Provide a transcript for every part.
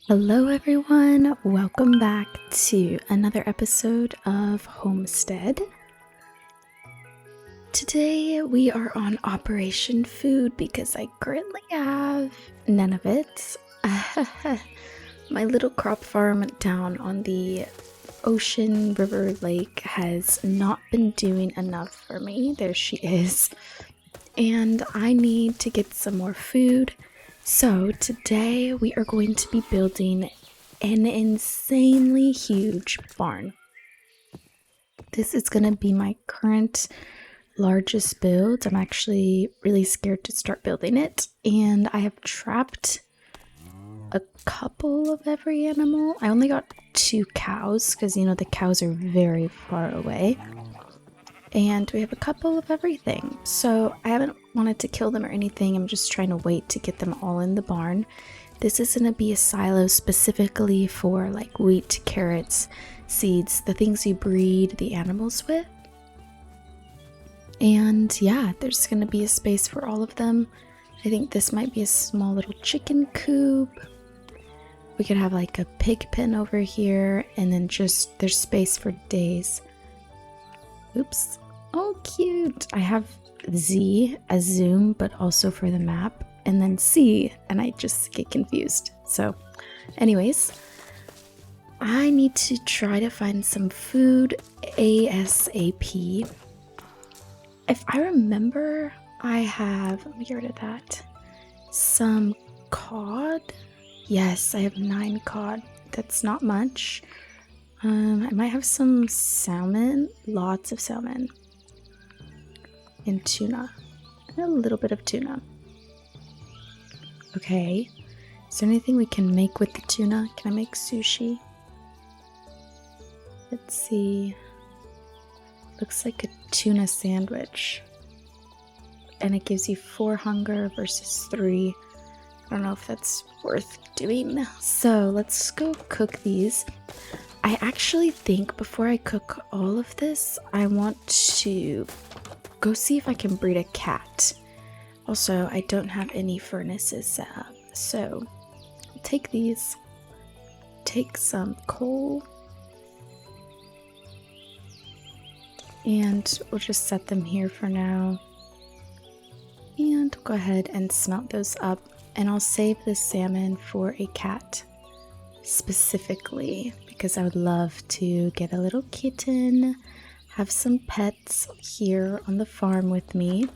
Hello everyone, welcome back to another episode of Homestead. Today we are on Operation Food because I currently have none of it. My little crop farm down on the ocean river lake has not been doing enough for me. There she is. And I need to get some more food. So today we are going to be building an insanely huge barn. This is going to be my current largest build. I'm actually really scared to start building it, and I have trapped a couple of every animal. I only got 2 cows because you know the cows are very far away. And we have a couple of everything. So I haven't wanted to kill them or anything. I'm just trying to wait to get them all in the barn. This is going to be a silo specifically for like wheat, carrots, seeds, the things you breed the animals with. And yeah, there's going to be a space for all of them. I think this might be a small little chicken coop. We could have like a pig pen over here, and then just there's space for days. Oops. Oh, cute. I have Z as zoom, but also for the map, and then C, and I just get confused. So, anyways, I need to try to find some food ASAP. If I remember, I have, let me get rid of that, some cod. Yes, I have 9 cod. That's not much. I might have some salmon, lots of salmon, and tuna, and a little bit of tuna. Okay, is there anything we can make with the tuna? Can I make sushi? Let's see. Looks like a tuna sandwich, and it gives you 4 hunger versus 3. I don't know if that's worth doing. So let's go cook these. I actually think before I cook all of this, I want to go see if I can breed a cat. Also, I don't have any furnaces set up, so I'll take these, take some coal, and we'll just set them here for now. And go ahead and smelt those up, and I'll save the salmon for a cat specifically, because I would love to get a little kitten, have some pets here on the farm with me,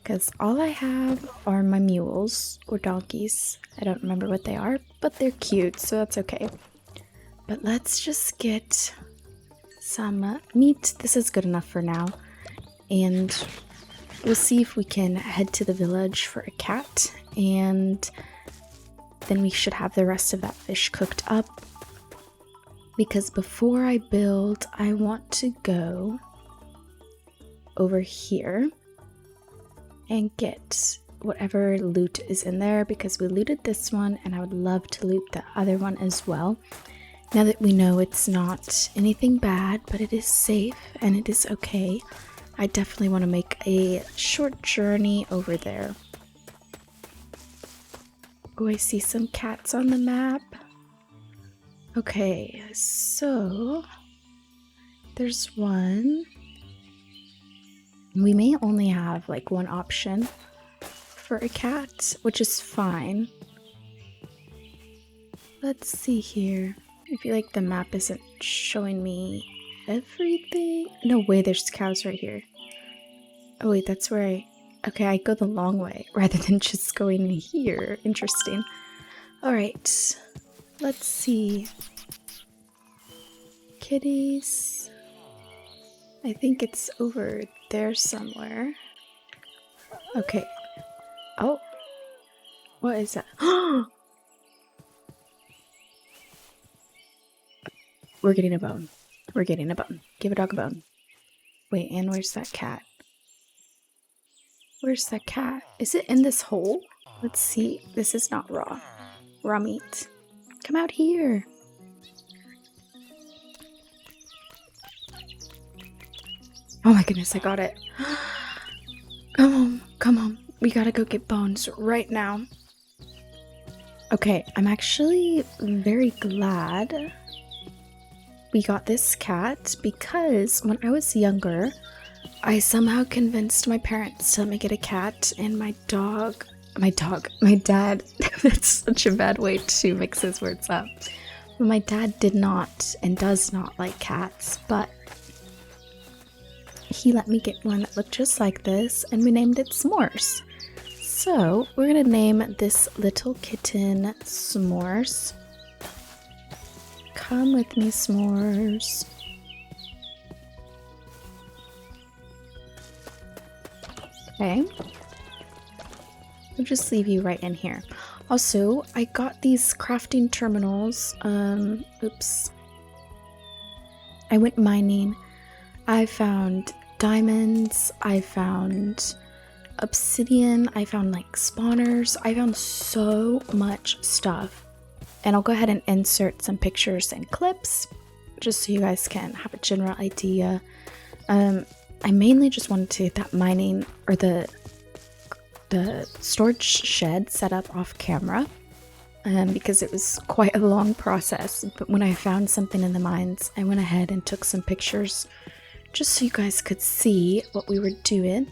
because all I have are my mules or donkeys. I don't remember what they are, but they're cute, so that's okay. But let's just get some meat. This is good enough for now, and we'll see if we can head to the village for a cat, and then we should have the rest of that fish cooked up. Because before I build, I want to go over here and get whatever loot is in there, because we looted this one and I would love to loot the other one as well. Now that we know it's not anything bad, but it is safe and it is okay, I definitely want to make a short journey over there. Oh, I see some cats on the map. Okay, so there's one. We may only have like one option for a cat, which is fine. Let's see here. I feel like the map isn't showing me everything. No way, there's cows right here. Oh wait, that's where okay, I go the long way rather than just going here. Interesting. Alright, let's see. Kitties. I think it's over there somewhere. Okay. Oh. What is that? We're getting a bone. We're getting a bone. Give a dog a bone. Wait, and where's that cat? Where's that cat? Is it in this hole? Let's see. This is not raw. Raw meat. Come out here. Oh my goodness, I got it. Come on, come on. We gotta go get bones right now. Okay, I'm actually very glad we got this cat because when I was younger, I somehow convinced my parents to let me get a cat, and my dad, that's such a bad way to mix his words up. My dad did not and does not like cats, but he let me get one that looked just like this, and we named it S'mores. So we're gonna name this little kitten S'mores. Come with me, S'mores. Okay. We'll just leave you right in here. Also, I got these crafting terminals. Oops. I went mining. I found diamonds. I found obsidian. I found like spawners. I found so much stuff. And I'll go ahead and insert some pictures and clips just so you guys can have a general idea. I mainly just wanted to get that mining or the storage shed set up off camera because it was quite a long process. But when I found something in the mines, I went ahead and took some pictures just so you guys could see what we were doing.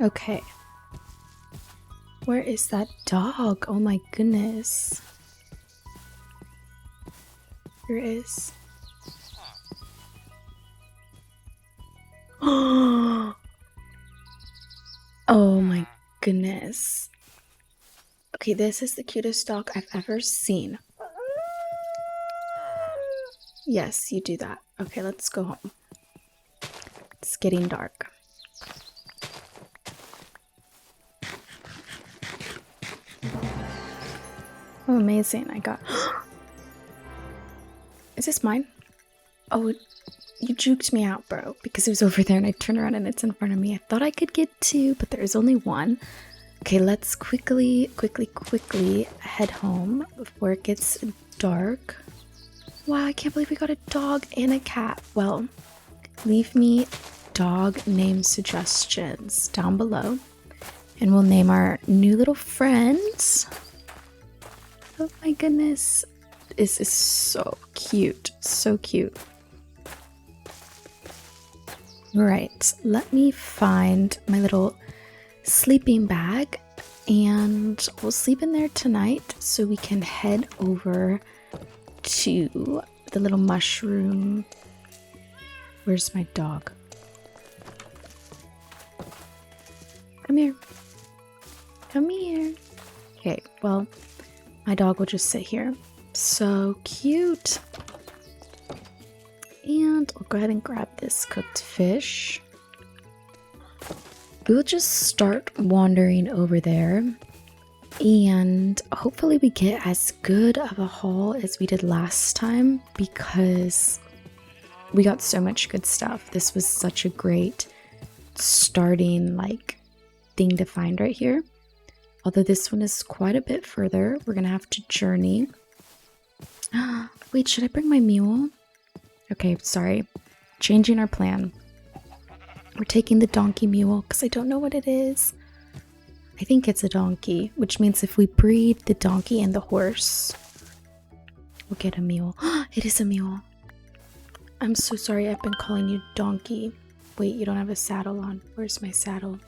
Okay. Where is that dog? Oh my goodness. Here it is. Oh my goodness. Okay, this is the cutest dog I've ever seen. Yes, you do that. Okay, let's go home. It's getting dark. Oh, amazing. I got... Is this mine? Oh, you juked me out, bro, because it was over there and I turned around and it's in front of me. I thought I could get two, but there is only one. Okay, let's quickly head home before it gets dark. Wow, I can't believe we got a dog and a cat. Well, leave me dog name suggestions down below and we'll name our new little friends. Oh my goodness. This is so cute. So cute. Right, let me find my little sleeping bag and we'll sleep in there tonight so we can head over to the little mushroom. Where's my dog? Come here. Come here. Okay, well, my dog will just sit here. So cute. And I'll go ahead and grab this cooked fish. We'll just start wandering over there. And hopefully we get as good of a haul as we did last time because we got so much good stuff. This was such a great starting thing to find right here. Although this one is quite a bit further. We're gonna have to journey. Wait, should I bring my mule? Okay, sorry. Changing our plan. We're taking the donkey mule because I don't know what it is. I think it's a donkey, which means if we breed the donkey and the horse, we'll get a mule. It is a mule. I'm so sorry I've been calling you donkey. Wait, you don't have a saddle on. Where's my saddle?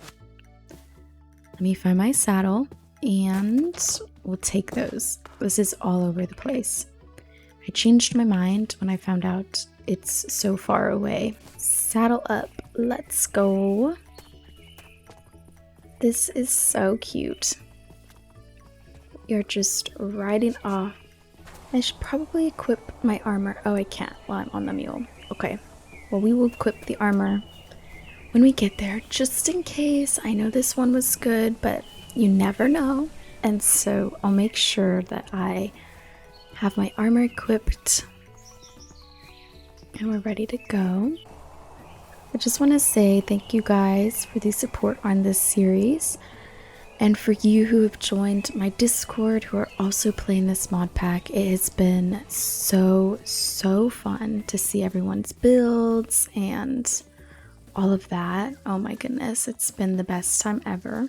Let me find my saddle and we'll take those. This is all over the place. I changed my mind when I found out it's so far away. Saddle up. Let's go. This is so cute. You're just riding off. I should probably equip my armor. Oh, I can't while I'm on the mule. Okay. Well, we will equip the armor when we get there, just in case. I know this one was good, but you never know. And so I'll make sure that I have my armor equipped and we're ready to go. I just want to say thank you guys for the support on this series. And for you who have joined my Discord, who are also playing this mod pack, it has been so fun to see everyone's builds and all of that. Oh my goodness, it's been the best time ever.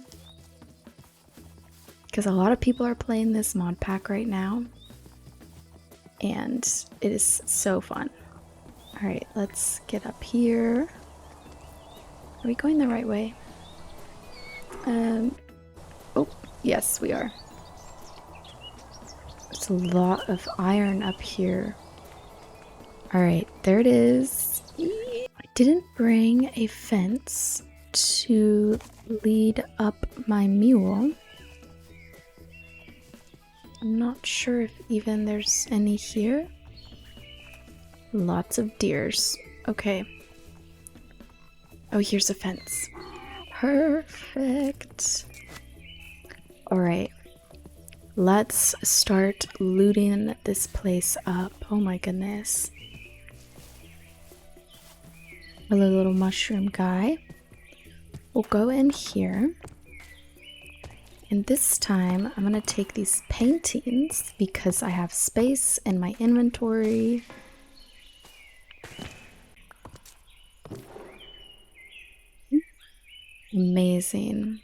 Because a lot of people are playing this mod pack right now. And it is so fun. Alright, let's get up here. Are we going the right way? Oh, yes, we are. There's a lot of iron up here. Alright, there it is. I didn't bring a fence to lead up my mule. I'm not sure if even there's any here. Lots of deers. Okay. Oh, here's a fence. Perfect. Alright. Let's start looting this place up. Oh my goodness. Hello, little mushroom guy. We'll go in here. And this time, I'm going to take these paintings because I have space in my inventory. Amazing.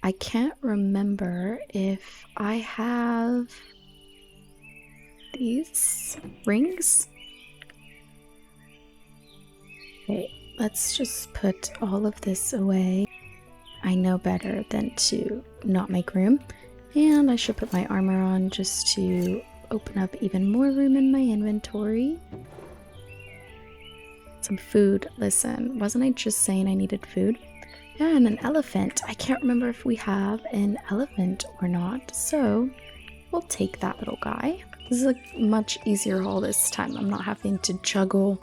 I can't remember if I have these rings. Okay, let's just put all of this away. I know better than to not make room. And I should put my armor on just to open up even more room in my inventory. Some food. Listen, wasn't I just saying I needed food? Yeah, and an elephant. I can't remember if we have an elephant or not, so we'll take that little guy. This is a much easier haul this time. I'm not having to juggle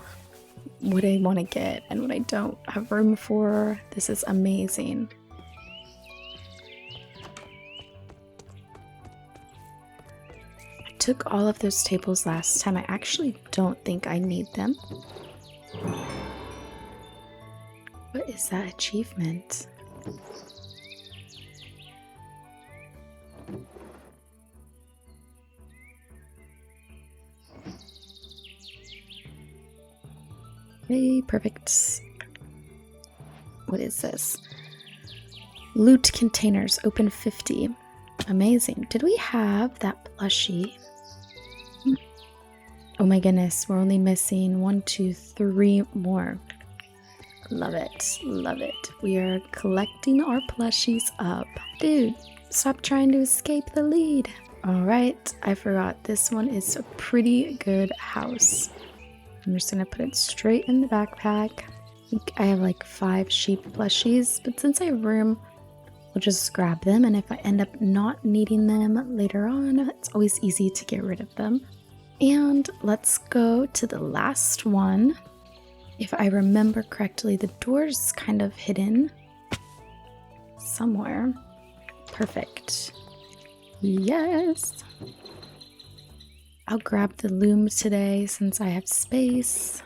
what I want to get and what I don't have room for. This is amazing. I took all of those tables last time. I actually don't think I need them. What is that achievement? Okay, perfect. What is this? Loot containers, open 50. Amazing. Did we have that plushie? Oh my goodness, we're only missing 1, 2, 3 more. Love it, love it. We are collecting our plushies up. Dude, stop trying to escape the lead. All right, I forgot. This one is a pretty good house. I'm just gonna put it straight in the backpack. I think I have like 5 sheep plushies, but since I have room, we'll just grab them. And if I end up not needing them later on, it's always easy to get rid of them. And let's go to the last one. If I remember correctly, the door's kind of hidden somewhere. Perfect. Yes. I'll grab the loom today since I have space.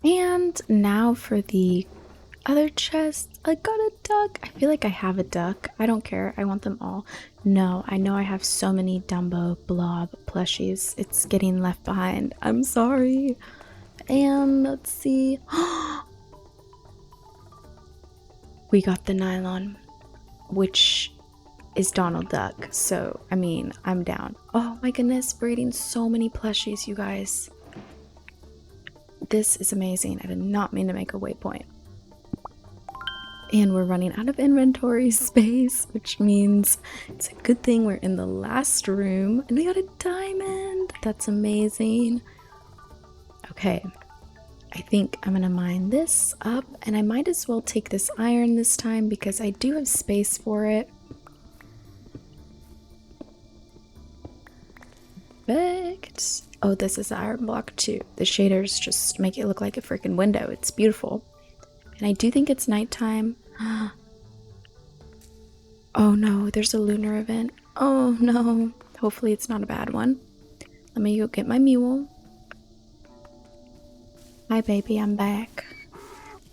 And now for the other chest. I got a duck. I feel like I have a duck. I don't care. I want them all. No, I know I have so many Dumbo blob plushies. It's getting left behind. I'm sorry. And let's see. We got the nylon, which is Donald Duck. So, I mean, I'm down. Oh my goodness, we're eating so many plushies, you guys. This is amazing. I did not mean to make a waypoint. And we're running out of inventory space, which means it's a good thing we're in the last room. And we got a diamond. That's amazing. Okay, I think I'm gonna mine this up, and I might as well take this iron this time because I do have space for it. Perfect. Oh, this is the iron block too. The shaders just make it look like a freaking window. It's beautiful. And I do think it's nighttime. Oh no, there's a lunar event. Oh no. Hopefully it's not a bad one. Let me go get my mule. Hi, baby, I'm back.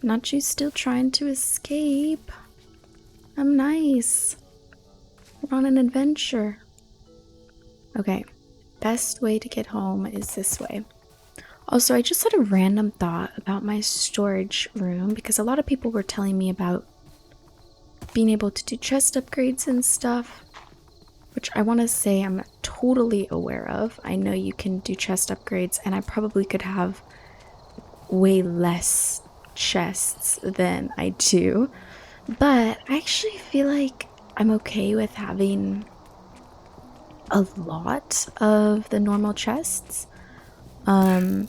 Not you still trying to escape? I'm nice. We're on an adventure. Okay, best way to get home is this way. Also, I just had a random thought about my storage room because a lot of people were telling me about being able to do chest upgrades and stuff, which I want to say I'm totally aware of. I know you can do chest upgrades, and I probably could have way less chests than I do, but I actually feel like I'm okay with having a lot of the normal chests. No,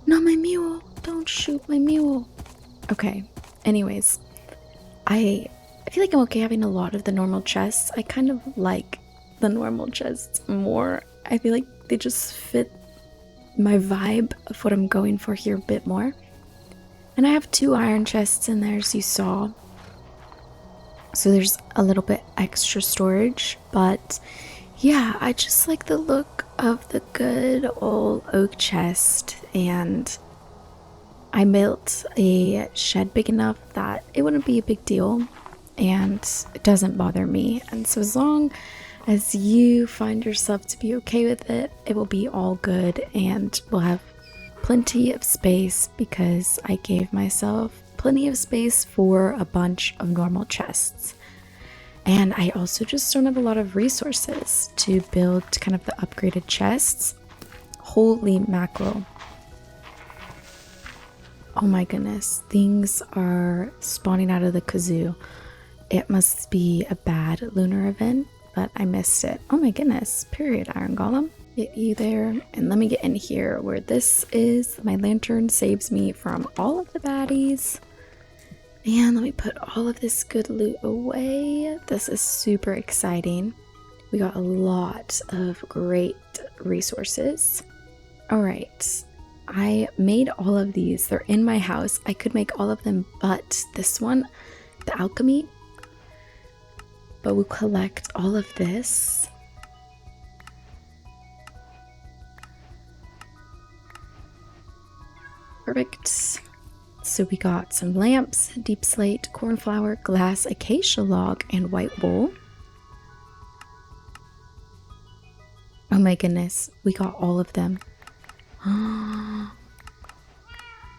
my mule! Don't shoot my mule! Okay, anyways, I feel like I'm okay having a lot of the normal chests. I kind of like the normal chests more. I feel like they just fit my vibe of what I'm going for here a bit more. And I have 2 iron chests in there, as you saw. So there's a little bit extra storage, but yeah, I just like the look of the good old oak chest, and I built a shed big enough that it wouldn't be a big deal and it doesn't bother me. And so as long as you find yourself to be okay with it, it will be all good, and we'll have plenty of space because I gave myself plenty of space for a bunch of normal chests. And I also just don't have a lot of resources to build kind of the upgraded chests. Holy mackerel. Oh my goodness, things are spawning out of the kazoo. It must be a bad lunar event, but I missed it. Oh my goodness, period, Iron Golem. Get you there, and let me get in here where this is. My lantern saves me from all of the baddies. And let me put all of this good loot away. This is super exciting. We got a lot of great resources. All right, I made all of these. They're in my house. I could make all of them, but this one, the alchemy. But we'll collect all of this. Perfect. So we got some lamps, deep slate, cornflower, glass, acacia log, and white wool. Oh my goodness, we got all of them.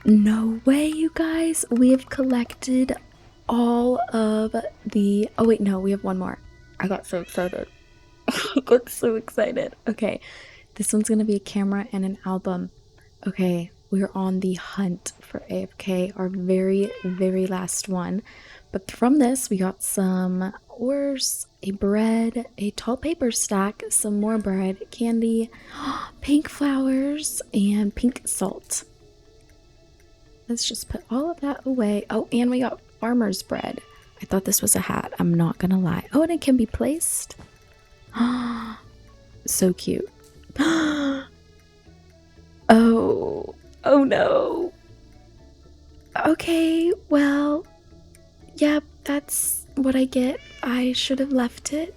No way, you guys. We have collected all of the... Oh wait, no, we have one more. I got so excited. I got so excited. Okay, this one's gonna be a camera and an album. Okay, we're on the hunt for AFK, our very, very last one. But from this, we got some ores, a bread, a tall paper stack, some more bread, candy, pink flowers, and pink salt. Let's just put all of that away. Oh, and we got farmer's bread. I thought this was a hat, I'm not gonna lie. Oh, and it can be placed. So cute. Oh no. Okay, well, yep, that's what I get. I should have left it.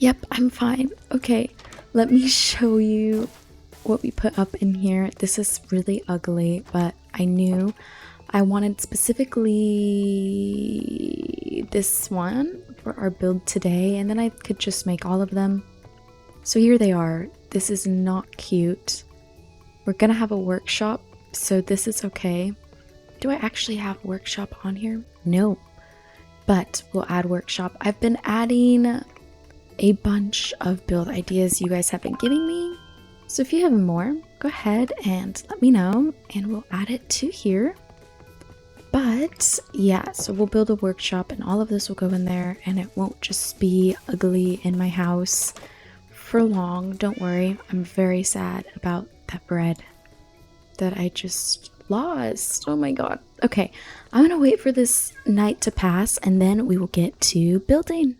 Yep, I'm fine. Okay, let me show you what we put up in here. This is really ugly, but I knew I wanted specifically this one for our build today, and then I could just make all of them. So here they are. This is not cute. We're gonna have a workshop, so this is okay. Do I actually have workshop on here? No, but we'll add workshop. I've been adding a bunch of build ideas you guys have been giving me. So if you have more, go ahead and let me know and we'll add it to here. But yeah, so we'll build a workshop and all of this will go in there, and it won't just be ugly in my house for long. Don't worry, I'm very sad about that bread that I just lost. Oh my god. Okay, I'm gonna wait for this night to pass and then we will get to building.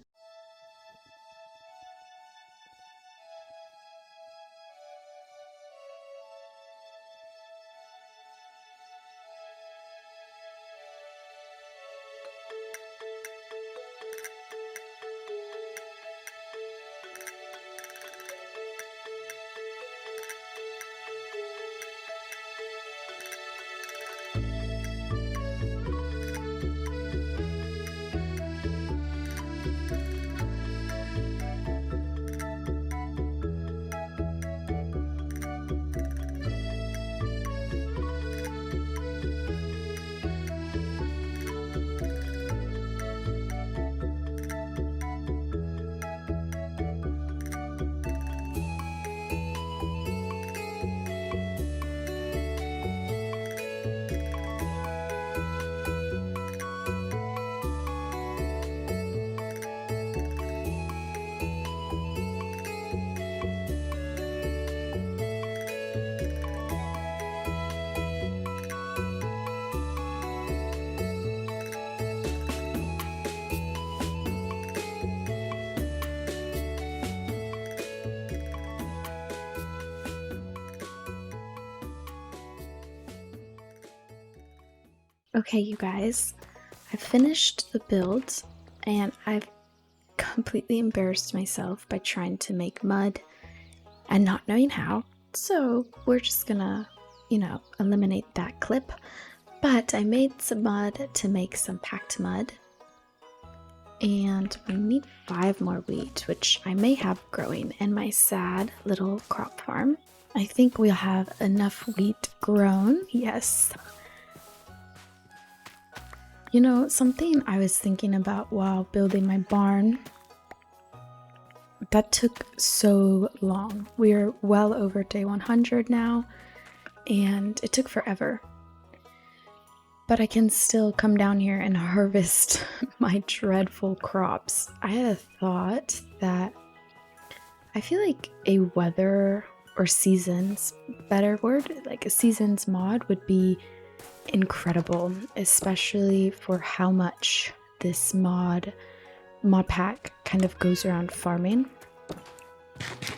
Okay, you guys, I finished the build and I've completely embarrassed myself by trying to make mud and not knowing how. So we're just gonna, eliminate that clip. But I made some mud to make some packed mud. And we need 5 more wheat, which I may have growing in my sad little crop farm. I think we'll have enough wheat grown. Yes. You know, something I was thinking about while building my barn, that took so long. We're well over day 100 now, and it took forever. But I can still come down here and harvest my dreadful crops. I had a thought that I feel like a weather or seasons, better word, like a seasons mod would be incredible, especially for how much this mod pack kind of goes around farming.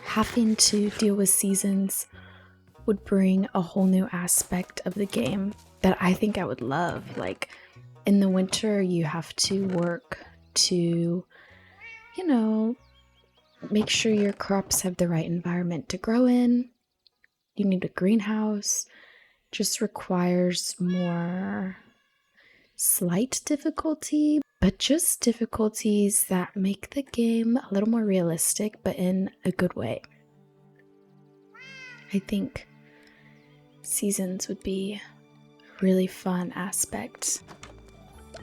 Having to deal with seasons would bring a whole new aspect of the game that I think I would love. Like in the winter, you have to work to, make sure your crops have the right environment to grow in. You need a greenhouse. Just requires more slight difficulty, but just difficulties that make the game a little more realistic, but in a good way. I think seasons would be a really fun aspect. I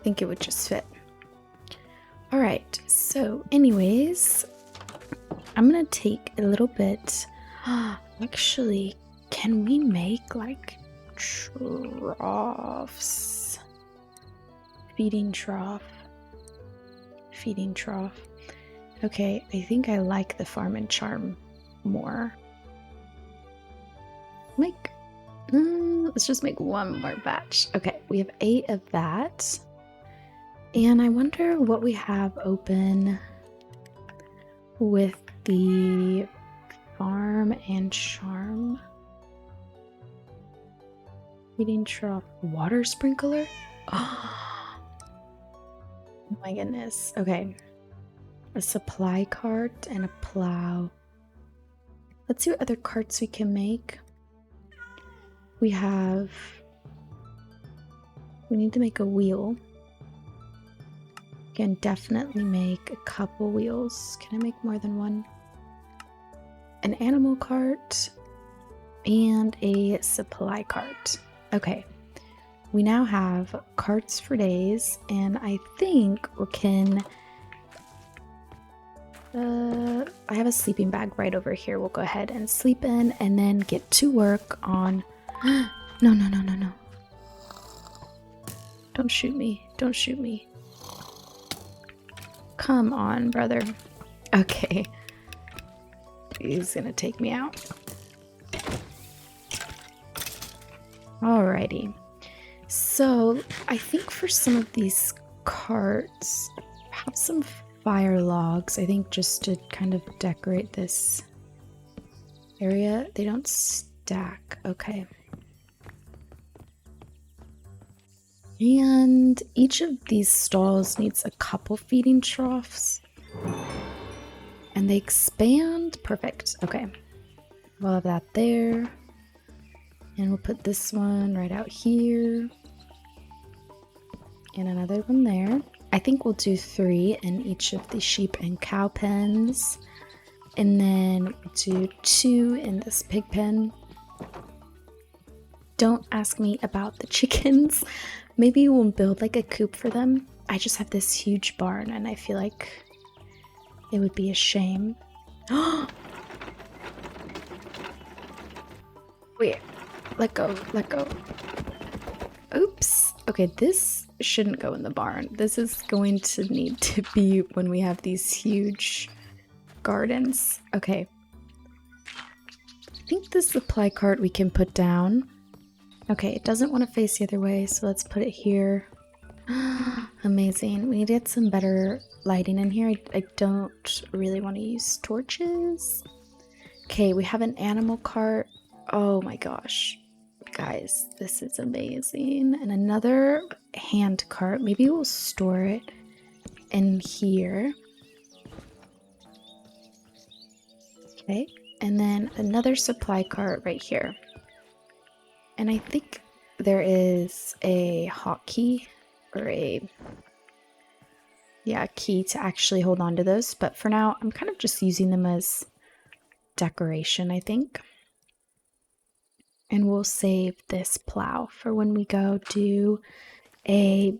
think it would just fit. Alright, so anyways, I'm gonna take a little bit. Actually, can we make like troughs? Feeding trough. Okay, I think I like the farm and charm more. Let's just make one more batch. Okay, we have 8 of that. And I wonder what we have open with the farm and charm. Feeding trough. Water sprinkler? Oh my goodness. Okay. A supply cart and a plow. Let's see what other carts we can make. We need to make a wheel. Can definitely make a couple wheels. Can I make more than one? An animal cart and a supply cart. Okay, we now have carts for days, and I think we can. I have a sleeping bag right over here. We'll go ahead and sleep in, and then get to work on. No! Don't shoot me! Don't shoot me! Come on, brother. Okay. He's gonna take me out. Alrighty. So, I think for some of these carts, have some fire logs, I think just to kind of decorate this area. They don't stack. Okay. And each of these stalls needs a couple feeding troughs. And they expand. Perfect. Okay. We'll have that there. And we'll put this one right out here. And another one there. I think we'll do 3 in each of the sheep and cow pens. And then we'll do 2 in this pig pen. Don't ask me about the chickens. Maybe we'll build like a coop for them. I just have this huge barn and I feel like it would be a shame. Wait, let go. Oops. Okay, this shouldn't go in the barn. This is going to need to be when we have these huge gardens. Okay. I think the supply cart we can put down. Okay, it doesn't want to face the other way, so let's put it here. Amazing. We need to get some better lighting in here. I don't really want to use torches. Okay, we have an animal cart. Oh my gosh. Guys, this is amazing. And another hand cart. Maybe we'll store it in here. Okay, and then another supply cart right here. And I think there is a hotkey or a key to actually hold on to those. But for now, I'm kind of just using them as decoration, I think. And we'll save this plow for when we go do a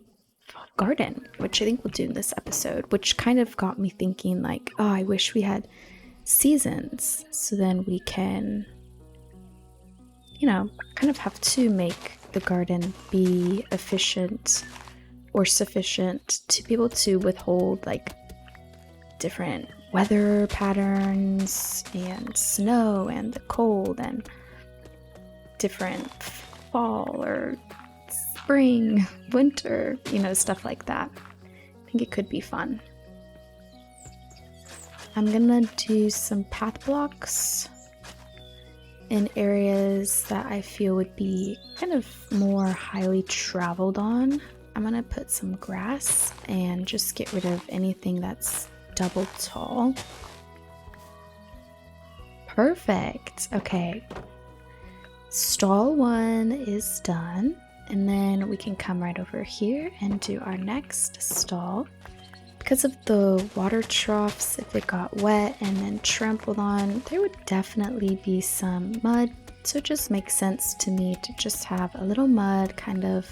garden, which I think we'll do in this episode, which kind of got me thinking like, oh, I wish we had seasons so then we can, you know, kind of have to make the garden be efficient or sufficient to be able to withhold like different weather patterns and snow and the cold and different fall or spring, winter, you know, stuff like that. I think it could be fun. I'm gonna do some path blocks in areas that I feel would be kind of more highly traveled on. I'm gonna put some grass and just get rid of anything that's double tall. Perfect. Okay. Stall 1 is done. And then we can come right over here and do our next stall. Because of the water troughs, if it got wet and then trampled on, there would definitely be some mud. So it just makes sense to me to just have a little mud kind of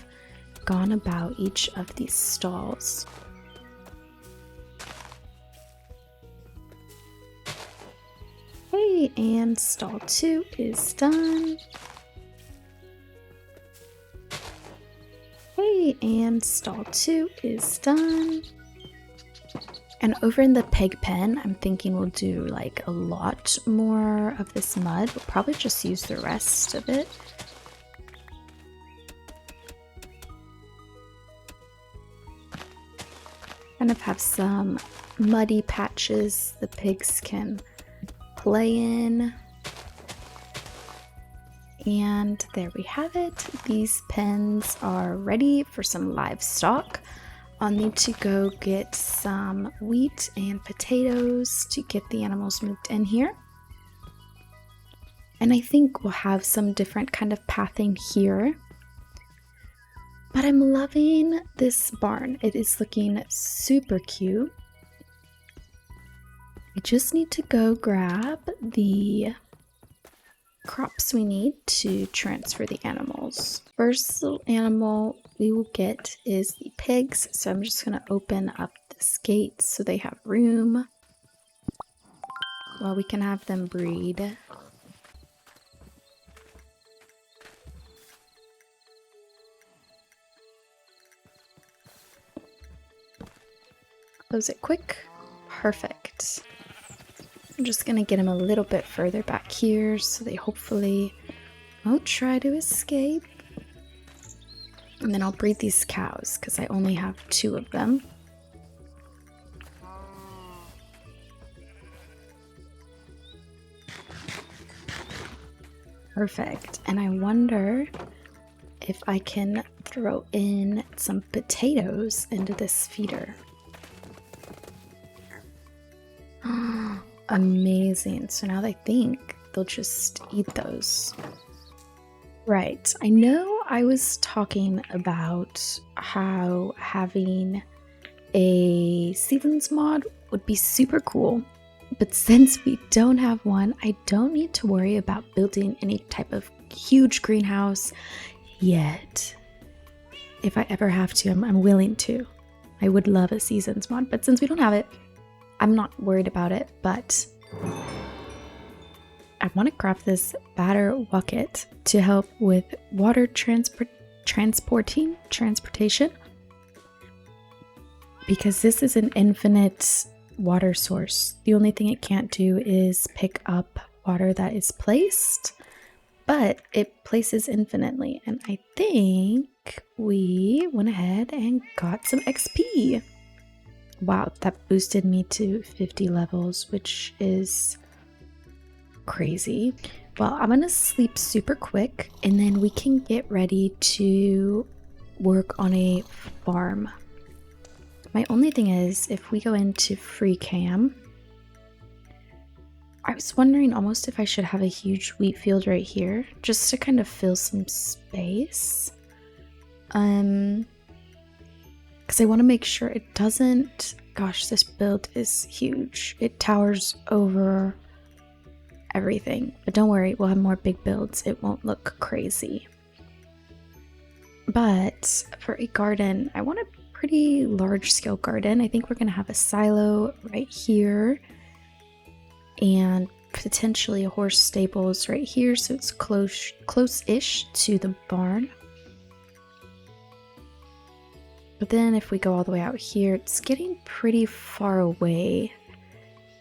gone about each of these stalls. Okay, and stall 2 is done. Okay, and stall 2 is done. And over in the pig pen, I'm thinking we'll do like a lot more of this mud. We'll probably just use the rest of it. Kind of have some muddy patches the pigs can play in. And there we have it. These pens are ready for some livestock. I'll need to go get some wheat and potatoes to get the animals moved in here. And I think we'll have some different kind of pathing here. But I'm loving this barn. It is looking super cute. I just need to go grab the crops we need to transfer the animals. First little animal we will get is the pigs, so I'm just going to open up this gate so they have room while we can have them breed. Close it quick. Perfect. I'm just gonna get them a little bit further back here so they hopefully won't try to escape. And then I'll breed these cows because I only have 2 of them. Perfect. And I wonder if I can throw in some potatoes into this feeder. Amazing. So now I think they'll just eat those. Right. I know I was talking about how having a seasons mod would be super cool. But since we don't have one, I don't need to worry about building any type of huge greenhouse yet. If I ever have to, I'm willing to. I would love a seasons mod, but since we don't have it, I'm not worried about it. But I want to craft this batter bucket to help with water transportation, because this is an infinite water source. The only thing it can't do is pick up water that is placed, but it places infinitely. And I think we went ahead and got some XP. Wow, that boosted me to 50 levels, which is crazy. Well, I'm gonna sleep super quick and then we can get ready to work on a farm. My only thing is, if we go into free cam, I was wondering almost if I should have a huge wheat field right here just to kind of fill some space. Because I want to make sure it doesn't. Gosh, this build is huge. It towers over everything. But don't worry, we'll have more big builds. It won't look crazy. But for a garden, I want a pretty large scale garden. I think we're going to have a silo right here. And potentially a horse stables right here, so it's close-ish to the barn. But then if we go all the way out here, it's getting pretty far away.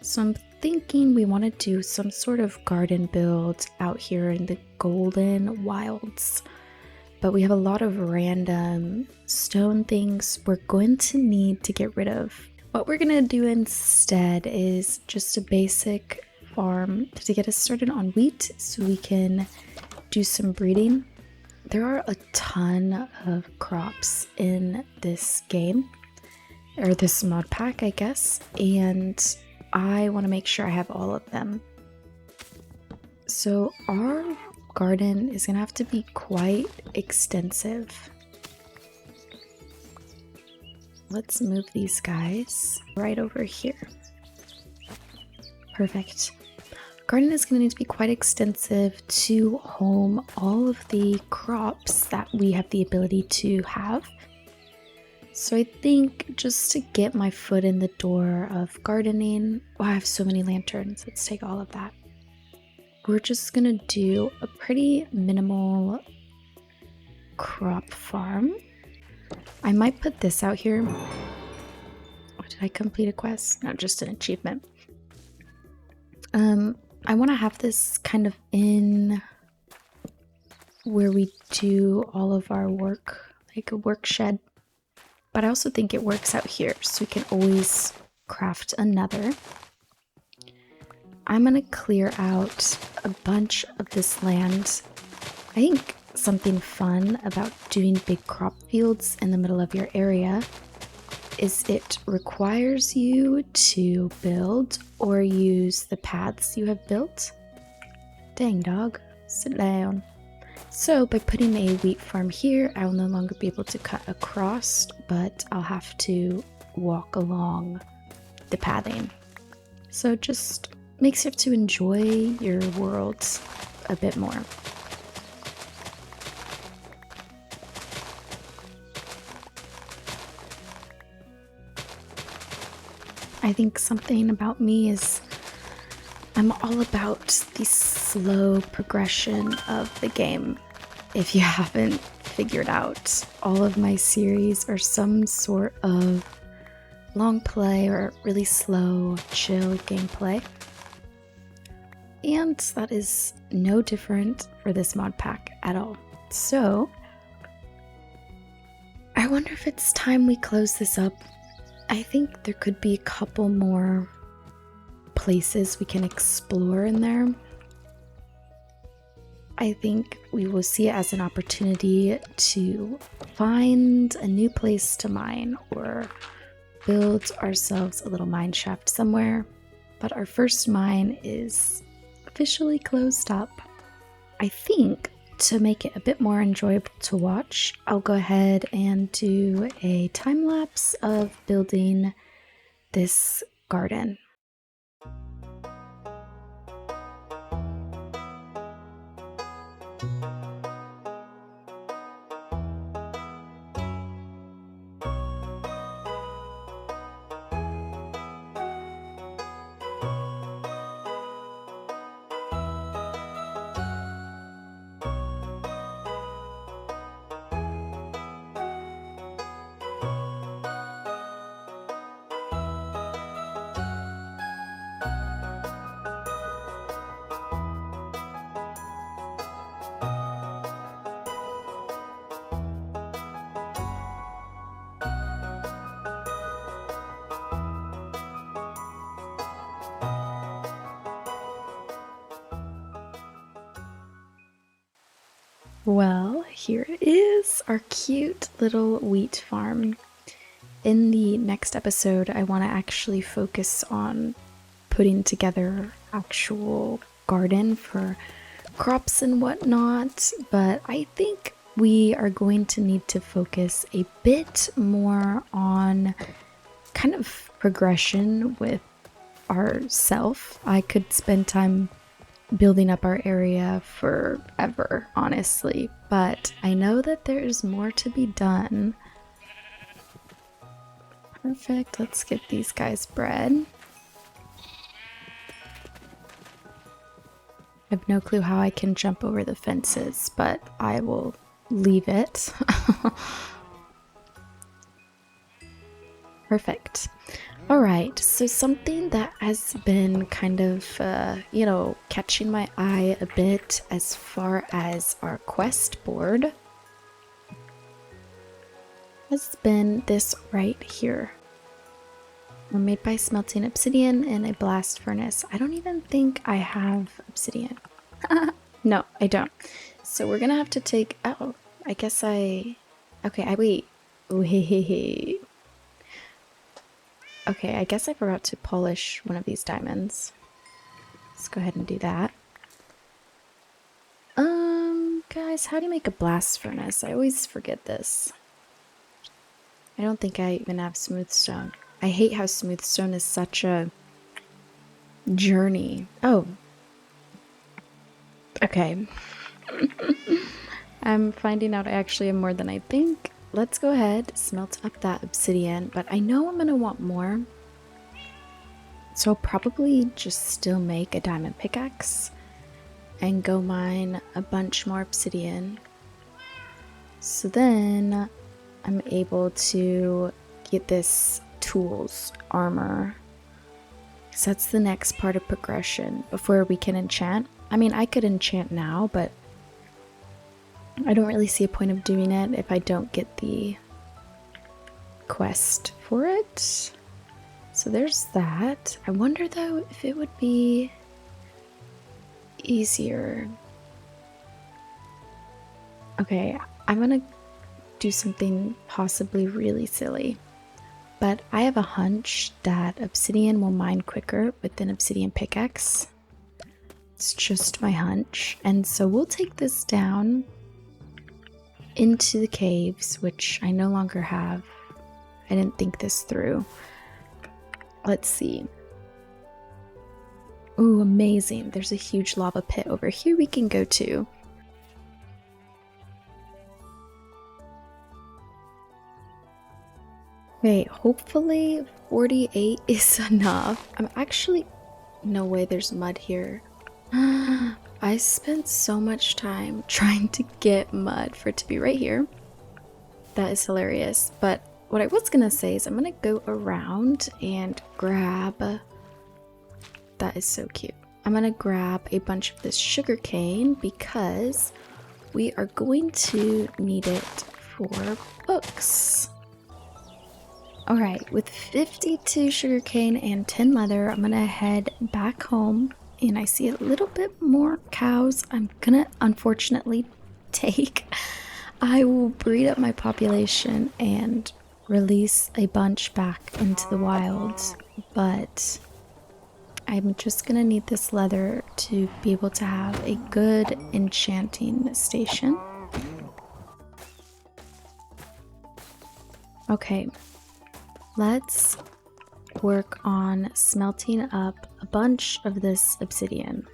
So I'm thinking we want to do some sort of garden build out here in the Golden Wilds. But we have a lot of random stone things we're going to need to get rid of. What we're gonna do instead is just a basic farm to get us started on wheat so we can do some breeding. There are a ton of crops in this game, or this mod pack, I guess, and I want to make sure I have all of them. So our garden is gonna have to be quite extensive. Let's move these guys right over here. Perfect. Garden is going to need to be quite extensive to home all of the crops that we have the ability to have. So I think just to get my foot in the door of gardening, oh, I have so many lanterns. Let's take all of that. We're just going to do a pretty minimal crop farm. I might put this out here. Oh, did I complete a quest? No, just an achievement. I want to have this kind of in where we do all of our work, like a work shed. But I also think it works out here, so we can always craft another. I'm going to clear out a bunch of this land. I think something fun about doing big crop fields in the middle of your area is it requires you to build or use the paths you have built. Dang dog, sit down. So by putting a wheat farm here, I will no longer be able to cut across, but I'll have to walk along the pathing. So it just makes you have to enjoy your world a bit more. I think something about me is I'm all about the slow progression of the game. If you haven't figured out, all of my series are some sort of long play or really slow, chill gameplay. And that is no different for this mod pack at all. So, I wonder if it's time we close this up. I think there could be a couple more places we can explore in there. I think we will see it as an opportunity to find a new place to mine or build ourselves a little mine shaft somewhere. But our first mine is officially closed up. I think to make it a bit more enjoyable to watch, I'll go ahead and do a time lapse of building this garden. Well, here it is, our cute little wheat farm. In the next episode, I want to actually focus on putting together actual garden for crops and whatnot, but I think we are going to need to focus a bit more on kind of progression with ourself. I could spend time building up our area forever, honestly, but I know that there's more to be done. Perfect, let's get these guys bred. I have no clue how I can jump over the fences, but I will leave it. Perfect. Alright, so something that has been kind of, catching my eye a bit as far as our quest board has been this right here. We're made by smelting obsidian in a blast furnace. I don't even think I have obsidian. No, I don't. So we're gonna have to take... Oh, I guess I... Okay, wait. Wait. Okay, I guess I forgot to polish one of these diamonds. Let's go ahead and do that. Guys, how do you make a blast furnace? I always forget this. I don't think I even have smooth stone. I hate how smooth stone is such a journey. Oh. Okay. I'm finding out I actually have more than I think. Let's go ahead, smelt up that obsidian, but I know I'm gonna want more. So I'll probably just still make a diamond pickaxe and go mine a bunch more obsidian. So then I'm able to get this tools, armor. So that's the next part of progression before we can enchant. I mean, I could enchant now, but I don't really see a point of doing it if I don't get the quest for it. So there's that. I wonder though if it would be easier. Okay, I'm gonna do something possibly really silly. But I have a hunch that obsidian will mine quicker with an obsidian pickaxe. It's just my hunch. And so we'll take this down into the caves, which I no longer have. I didn't think this through. Let's see. Ooh, amazing. There's a huge lava pit over here we can go to. Wait, hopefully 48 is enough. I'm actually... No way there's mud here. I spent so much time trying to get mud for it to be right here. That is hilarious. But what I was gonna say is I'm gonna go around and grab... That is so cute. I'm gonna grab a bunch of this sugar cane because we are going to need it for books. Alright, with 52 sugarcane and 10 leather, I'm gonna head back home, and I see a little bit more cows I'm gonna unfortunately take. I will breed up my population and release a bunch back into the wilds, but I'm just gonna need this leather to be able to have a good enchanting station. Okay. Let's work on smelting up a bunch of this obsidian.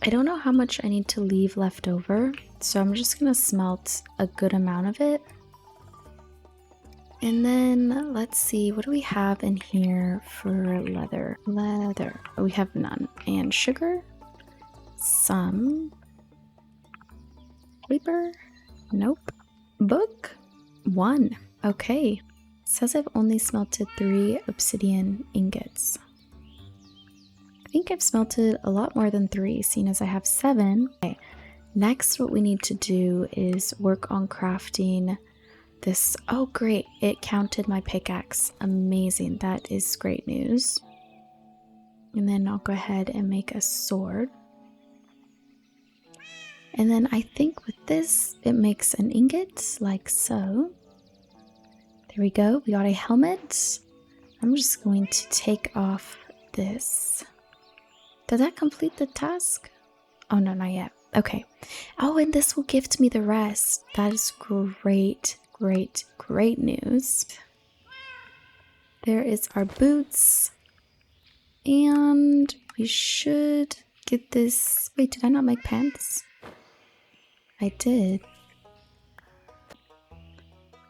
I don't know how much I need to leave left over, so I'm just gonna smelt a good amount of it. And then let's see, what do we have in here for leather? Leather. Oh, we have none. And sugar? Some. Paper? Nope. Book? 1. Okay. It says I've only smelted 3 obsidian ingots. I think I've smelted a lot more than 3, seeing as I have 7. Okay. Next, what we need to do is work on crafting this. Oh, great. It counted my pickaxe. Amazing. That is great news. And then I'll go ahead and make a sword. And then I think with this, it makes an ingot, like so. There we go, we got a helmet. I'm just going to take off this. Did that complete the task? Oh no, not yet. Okay. Oh, and this will gift me the rest. That is great, great, great news. There is our boots. And we should get this. Wait, did I not make pants? I did.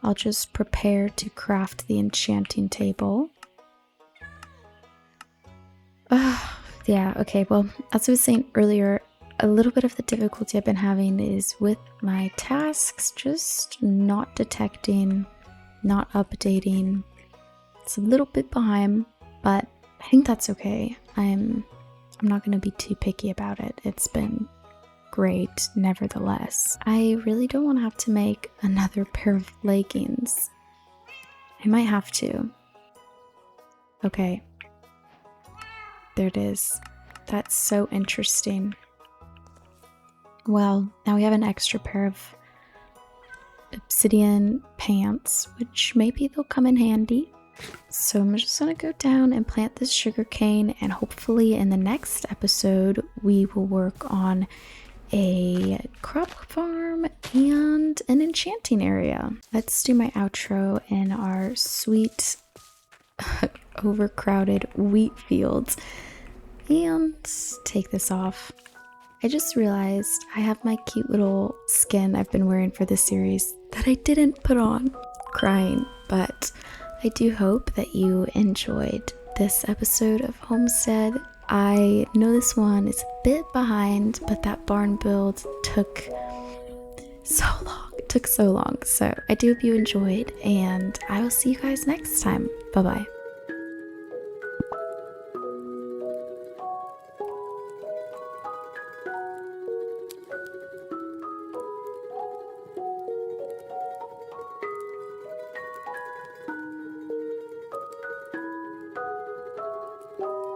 I'll just prepare to craft the enchanting table. Yeah, okay, well, as I was saying earlier, a little bit of the difficulty I've been having is with my tasks, just not detecting, not updating. It's a little bit behind, but I think that's okay. I'm not going to be too picky about it. It's been great, nevertheless. I really don't want to have to make another pair of leggings. I might have to. Okay. There it is. That's so interesting. Well, now we have an extra pair of obsidian pants, which maybe they'll come in handy. So I'm just gonna go down and plant this sugarcane, and hopefully in the next episode we will work on a crop farm and an enchanting area. Let's do my outro in our sweet overcrowded wheat fields and take this off. I just realized I have my cute little skin I've been wearing for this series that I didn't put on. Crying, but I do hope that you enjoyed this episode of Homestead. I know this one is a bit behind, but that barn build took so long. So I do hope you enjoyed, and I will see you guys next time. Bye bye.